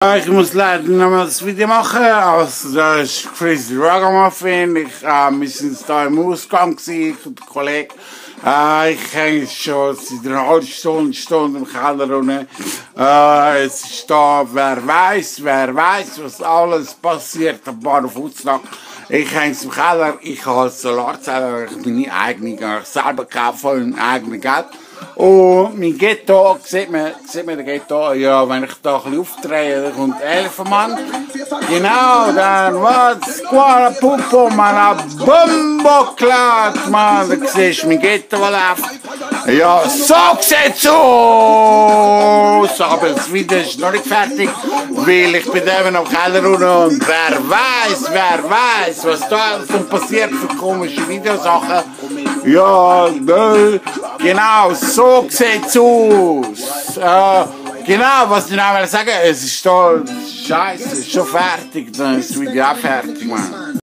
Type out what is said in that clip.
Ich muss leider nochmal das Video machen. Also, das ist Crazy Ragamuffin. Wir sind da im Ausgang gewesen, und der Kollege. Ich hänge schon seit einer halben Stunde im Keller unten. Es ist da, wer weiß, was alles passiert am Bahnhof Uznach. Ich hänge im Keller, ich habe Solarzellen, ich bin meine eigene, selber gekauft von meinem eigenen Geld. Und mein Ghetto, sieht man den Ghetto, ja, wenn ich da ein bisschen aufdrehe, dann kommt 11 Mann. Genau, dann was? Squara Pupo, man, Bumbo klat, man, da siehst du mein Ghetto, was läuft. Ja, so sieht's aus! Aber das Video ist noch nicht fertig, weil ich bin eben am Keller unten und wer weiß, was da so passiert für komische Videosachen. Ja, genau, so sieht's aus. Genau, was ich noch sagen will, es ist da, scheiße, ist schon fertig, dann ist das Video auch fertig, Mann.